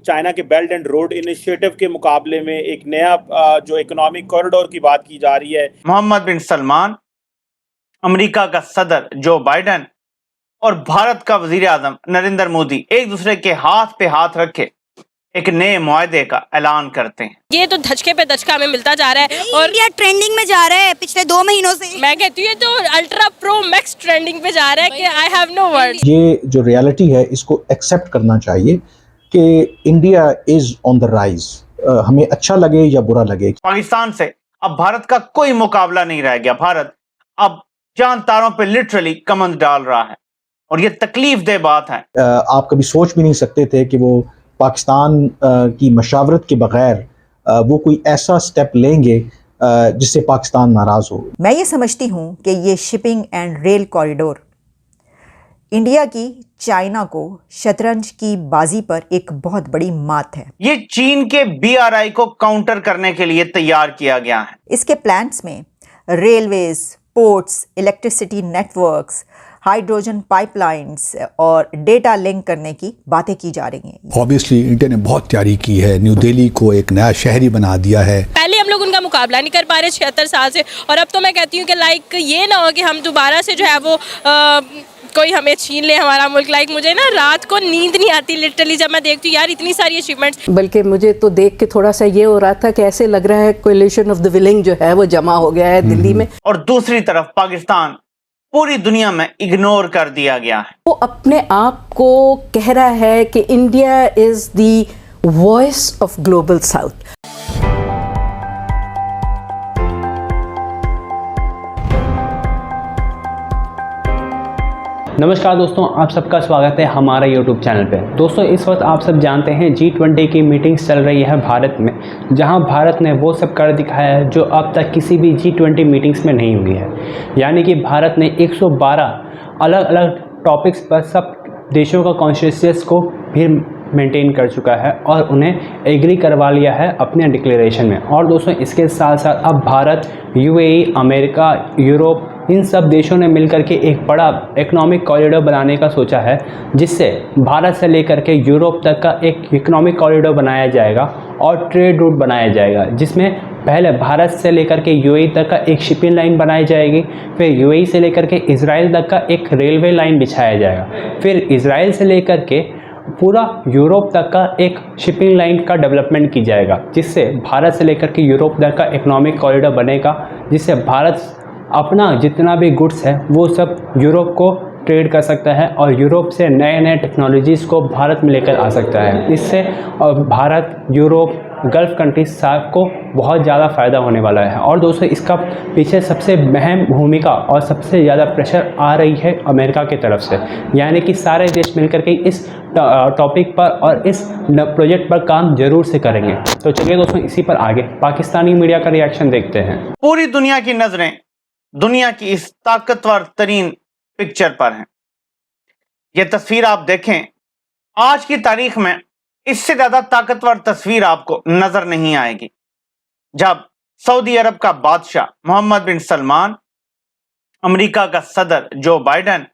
China के belt and road initiative के मुकाबले में एक नया जो इकोनॉमिक कॉरिडोर की बात की जा रही है। मोहम्मद बिन सलमान, अमेरिका का सदर जो बाइडेन और भारत का वजीर आजम नरेंद्र मोदी एक दूसरे के हाथ पे हाथ रखे एक नए मुआहदे का ऐलान करते हैं। ये तो धचके पे धचका हमें मिलता जा रहा है और इंडिया ट्रेंडिंग में जा रहा है पिछले 2 महीनों से। मैं कहती हूँ तो अल्ट्रा प्रो मैक्स ट्रेंडिंग पे जा रहा है कि आई हैव नो वर्ड्स। ये जो रियलिटी है इसको एक्सेप्ट करना चाहिए कि India is on the rise, हमें अच्छा लगे या बुरा लगे। पाकिस्तान से अब भारत का कोई मुकाबला नहीं रह गया। भारत अब चांद तारों पे लिटरली कमंद डाल रहा है और ये तकलीफ दे बात है। आप कभी सोच भी नहीं सकते थे कि वो पाकिस्तान की मशावरत के बगैर वो कोई ऐसा स्टेप लेंगे जिससे पाकिस्तान नाराज हो। मैं ये समझती हूँ कि ये shipping and rail corridor India की चाइना को शतरंज की बाजी पर एक बहुत बड़ी मात है। ये चीन के BRI को काउंटर करने के लिए तैयार किया गया है। इसके प्लान्स में railways, ports, electricity networks, hydrogen pipelines और डेटा लिंक करने की बातें की जा रही हैं। ऑब्वियसली इंडिया ने बहुत तैयारी की है, न्यू दिल्ली को एक नया शहरी बना दिया है। पहले हम लोग उनका मुकाबला नहीं कर पा रहे 76 साल से, और अब तो मैं कहती हूँ कि लाइक ये ना हो कि हम दोबारा से जो है वो कोई हमें छीन ले हमारा मुल्क। लाइक मुझे ना रात को नींद नहीं आती लिटरली जब मैं देखती हूँ यार इतनी सारी अचीवमेंट्स। बल्कि मुझे तो देख के थोड़ा सा ये हो रहा था कि ऐसे लग रहा है कोलिशन ऑफ द विलिंग जो है वो जमा हो गया है दिल्ली में। और दूसरी तरफ पाकिस्तान पूरी दुनिया में इग्नोर कर दिया गया है। वो अपने आप को कह रहा है कि India is the voice of global south. नमस्कार दोस्तों, आप सबका स्वागत है हमारा YouTube चैनल पे। दोस्तों इस वक्त आप सब जानते हैं G20 की मीटिंग्स चल रही है भारत में, जहां भारत ने वो सब कर दिखाया है जो अब तक किसी भी G20 मीटिंग्स में नहीं हुई है। यानी कि भारत ने 112 अलग अलग टॉपिक्स पर सब देशों का कॉन्सेंसस को भी मेंटेन कर चुका है और उन्हें एग्री करवा लिया है अपने डिक्लेरेशन में। और दोस्तों इसके साथ साथ अब भारत, UAE, अमेरिका, यूरोप, इन सब देशों ने मिलकर के एक बड़ा इकोनॉमिक कॉरिडोर बनाने का सोचा है, जिससे भारत से लेकर के यूरोप तक का एक इकोनॉमिक कॉरिडोर बनाया जाएगा और ट्रेड रूट बनाया जाएगा, जिसमें पहले भारत से लेकर के UAE तक का एक शिपिंग लाइन बनाई जाएगी, फिर UAE से लेकर के इजराइल तक का एक रेलवे लाइन बिछाया जाएगा, फिर इजराइल से लेकर के पूरा यूरोप तक का एक शिपिंग लाइन का डेवलपमेंट की जाएगा, जिससे भारत से लेकर के यूरोप तक का इकोनॉमिक कॉरिडोर बनेगा, जिससे भारत अपना जितना भी गुड्स है वो सब यूरोप को ट्रेड कर सकता है और यूरोप से नए नए टेक्नोलॉजीज़ को भारत में लेकर आ सकता है। इससे भारत, यूरोप, गल्फ़ कंट्रीज साहब को बहुत ज़्यादा फ़ायदा होने वाला है। और दोस्तों इसका पीछे सबसे अहम भूमिका और सबसे ज़्यादा प्रेशर आ रही है अमेरिका की तरफ से। यानी कि सारे देश मिलकर के इस टॉपिक पर और इस प्रोजेक्ट पर काम जरूर से करेंगे। तो चलिए दोस्तों इसी पर आगे पाकिस्तानी मीडिया का रिएक्शन देखते हैं। पूरी दुनिया की नजरें दुनिया की इस ताकतवर तरीन पिक्चर पर हैं। यह तस्वीर आप देखें, आज की तारीख में इससे ज्यादा ताकतवर तस्वीर आपको नजर नहीं आएगी, जब सऊदी अरब का बादशाह मोहम्मद बिन सलमान, अमेरिका का सदर जो बाइडेन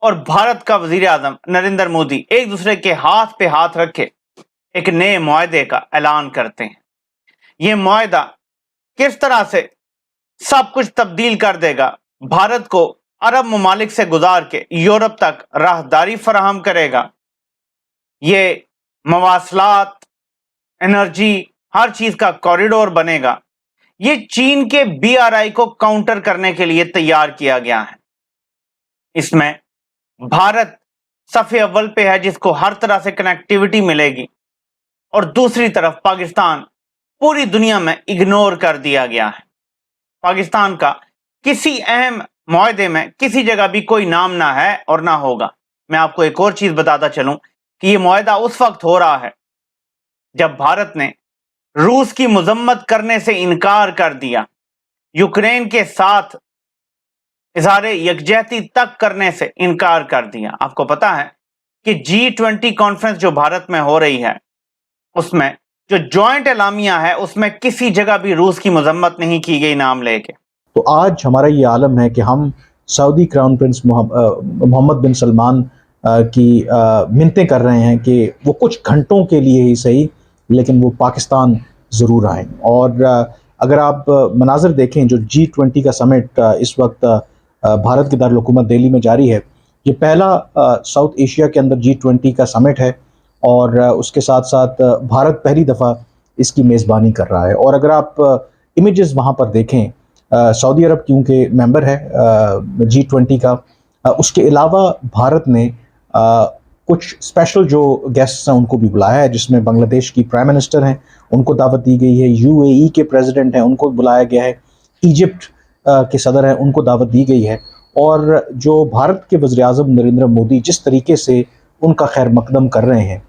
और भारत का वजीर आजम नरेंद्र मोदी एक दूसरे के हाथ पे हाथ रखे एक नए मुआहदे का ऐलान करते हैं। यह मुआहदा किस तरह से सब कुछ तब्दील कर देगा, भारत को अरब ममालिक से गुजार के यूरोप तक राहदारी फराहम करेगा, ये मवासलात, एनर्जी, हर चीज का कॉरिडोर बनेगा। ये चीन के BRI को काउंटर करने के लिए तैयार किया गया है। इसमें भारत सफ़े अव्वल पे है, जिसको हर तरह से कनेक्टिविटी मिलेगी, और दूसरी तरफ पाकिस्तान पूरी दुनिया में इग्नोर कर दिया गया है। पाकिस्तान का किसी अहम मुआहदे में किसी जगह भी कोई नाम ना है और ना होगा। मैं आपको एक और चीज बताता चलूं कि यह मुआहदा उस वक्त हो रहा है जब भारत ने रूस की मजम्मत करने से इनकार कर दिया, यूक्रेन के साथ इजहार यकजहती तक करने से इनकार कर दिया। आपको पता है कि G20 कॉन्फ्रेंस जो भारत में हो रही है, उसमें जो जॉइंट एलामिया है उसमें किसी जगह भी रूस की मजम्मत नहीं की गई नाम लेके। तो आज हमारा ये आलम है कि हम सऊदी क्राउन प्रिंस मोहम्मद बिन सलमान की मिन्नतें कर रहे हैं कि वो कुछ घंटों के लिए ही सही लेकिन वो पाकिस्तान ज़रूर आएँ। और अगर आप मनाज़र देखें जो G20 का समिट इस वक्त भारत के दारुल-हुकूमत दिल्ली में जारी है, ये पहला साउथ एशिया के अंदर G20 का समिट है और उसके साथ साथ भारत पहली दफ़ा इसकी मेज़बानी कर रहा है। और अगर आप इमेजेस वहाँ पर देखें, सऊदी अरब क्योंकि मेंबर है G20 का, उसके अलावा भारत ने कुछ स्पेशल जो गेस्ट्स हैं उनको भी बुलाया है, जिसमें बांग्लादेश की प्राइम मिनिस्टर हैं उनको दावत दी गई है, UAE के प्रेसिडेंट हैं उनको बुलाया गया है, इजिप्ट के सदर हैं उनको दावत दी गई है। और जो भारत के वज़ीर-ए-आज़म नरेंद्र मोदी जिस तरीके से उनका खैर मकदम कर रहे हैं,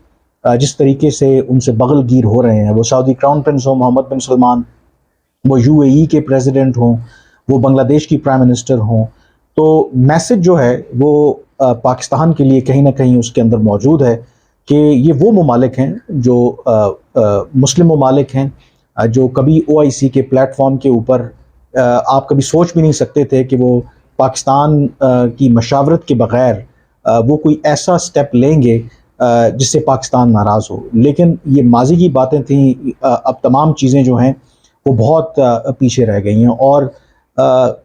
जिस तरीके से उनसे बगलगीर हो रहे हैं, वो सऊदी क्राउन प्रिंस हो मोहम्मद बिन सलमान, वो UAE के प्रेसिडेंट हों, वो बांग्लादेश की प्राइम मिनिस्टर हों, तो मैसेज जो है वो पाकिस्तान के लिए कहीं ना कहीं उसके अंदर मौजूद है कि ये वो ममालिक हैं जो मुस्लिम ममालिक हैं, जो कभी OIC के प्लेटफॉर्म के ऊपर आप कभी सोच भी नहीं सकते थे कि वो पाकिस्तान की मशावरत के बग़ैर वो कोई ऐसा स्टेप लेंगे जिससे पाकिस्तान नाराज़ हो। लेकिन ये माजी की बातें थीं, अब तमाम चीज़ें जो हैं वो बहुत पीछे रह गई हैं और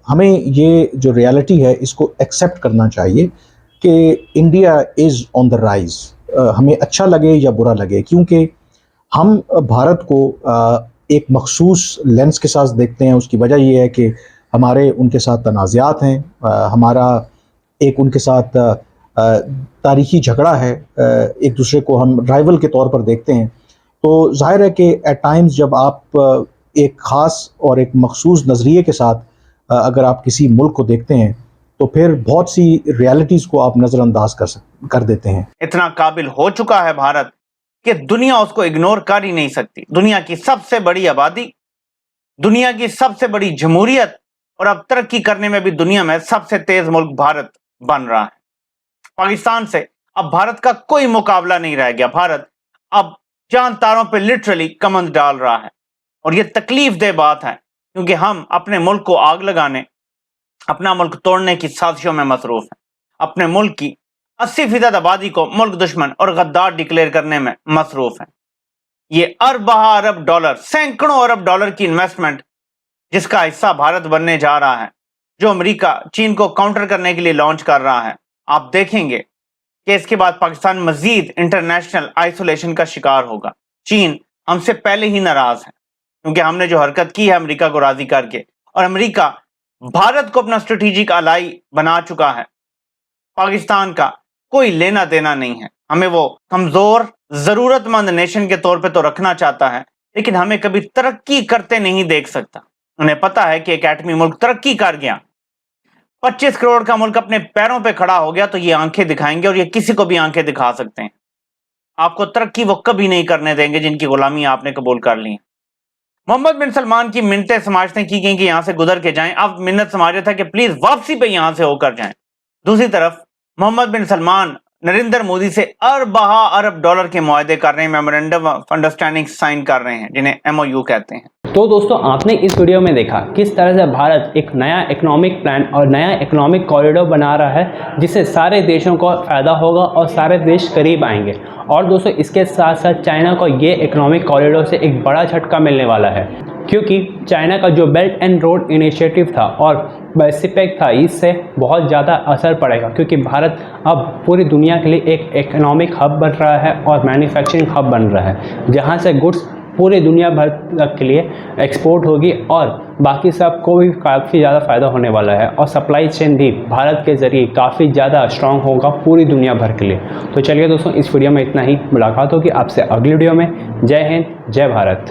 हमें ये जो रियलिटी है इसको एक्सेप्ट करना चाहिए कि India is on the rise, हमें अच्छा लगे या बुरा लगे, क्योंकि हम भारत को एक मखसूस लेंस के साथ देखते हैं। उसकी वजह ये है कि हमारे उनके साथ तनाज़ात हैं, हमारा एक उनके साथ तारीख़ी झगड़ा है, एक दूसरे को हम राइवल के तौर पर देखते हैं। तो ज़ाहिर है कि एट टाइम्स जब आप एक ख़ास और एक मखसूस नज़रिए के साथ अगर आप किसी मुल्क को देखते हैं तो फिर बहुत सी रियलिटीज़ को आप नज़रअंदाज कर देते हैं। इतना काबिल हो चुका है भारत कि दुनिया उसको इग्नोर कर ही नहीं सकती। दुनिया की सबसे बड़ी आबादी, दुनिया की सबसे बड़ी जमहूरियत और अब तरक्की करने में भी दुनिया में सबसे तेज मुल्क भारत बन रहा है। पाकिस्तान से अब भारत का कोई मुकाबला नहीं रह गया। भारत अब चांद तारों पे लिटरली कमंद डाल रहा है और ये तकलीफ दे बात है क्योंकि हम अपने मुल्क को आग लगाने, अपना मुल्क तोड़ने की साजिशों में मसरूफ हैं। अपने मुल्क की 80% आबादी को मुल्क दुश्मन और गद्दार डिक्लेयर करने में मसरूफ हैं। ये अरब डॉलर, सैकड़ों अरब डॉलर की इन्वेस्टमेंट जिसका हिस्सा भारत बनने जा रहा है, जो अमेरिका चीन को काउंटर करने के लिए लॉन्च कर रहा है, आप देखेंगे कि इसके बाद पाकिस्तान मजीद इंटरनेशनल आइसोलेशन का शिकार होगा। चीन हमसे पहले ही नाराज है क्योंकि हमने जो हरकत की है अमेरिका को राजी करके, और अमेरिका भारत को अपना स्ट्रेटेजिक अलाई बना चुका है। पाकिस्तान का कोई लेना देना नहीं है। हमें वो कमजोर जरूरतमंद नेशन के तौर पे तो रखना चाहता है, लेकिन हमें कभी तरक्की करते नहीं देख सकता। उन्हें पता है कि एक एटमी मुल्क तरक्की कर गया, 25 करोड़ का मुल्क अपने पैरों पे खड़ा हो गया तो ये आंखें दिखाएंगे और ये किसी को भी आंखें दिखा सकते हैं। आपको तरक्की वो कभी नहीं करने देंगे जिनकी गुलामी आपने कबूल कर ली है। मोहम्मद बिन सलमान की मिन्नतें समाजतें की गई कि यहां से गुजर के जाएं। अब मिन्नत समाजत है कि प्लीज वापसी पे यहां से होकर जाएं। दूसरी तरफ मोहम्मद बिन सलमान नरेंद्र मोदी से अरब डॉलर के मुआहदे कर रहे हैं, मेमोरेंडम ऑफ अंडरस्टैंडिंग साइन कर रहे हैं, जिन्हें MOU कहते हैं। तो दोस्तों, आपने इस वीडियो में देखा किस तरह से भारत एक नया इकोनॉमिक प्लान और नया इकोनॉमिक कॉरिडोर बना रहा है जिससे सारे देशों को फ़ायदा होगा और सारे देश करीब आएंगे। और दोस्तों, इसके साथ साथ चाइना को ये इकोनॉमिक कॉरिडोर से एक बड़ा झटका मिलने वाला है, क्योंकि चाइना का जो बेल्ट एंड रोड इनिशिएटिव था और पैसिफिक था, इससे बहुत ज़्यादा असर पड़ेगा, क्योंकि भारत अब पूरी दुनिया के लिए एक इकोनॉमिक हब बन रहा है और मैन्युफैक्चरिंग हब बन रहा है, जहाँ से गुड्स पूरे दुनिया भर तक के लिए एक्सपोर्ट होगी और बाकी सब को भी काफ़ी ज़्यादा फ़ायदा होने वाला है। और सप्लाई चेन भी भारत के ज़रिए काफ़ी ज़्यादा स्ट्रॉन्ग होगा पूरी दुनिया भर के लिए। तो चलिए दोस्तों, इस वीडियो में इतना ही। मुलाकात होगी आपसे अगली वीडियो में। जय हिंद, जय भारत।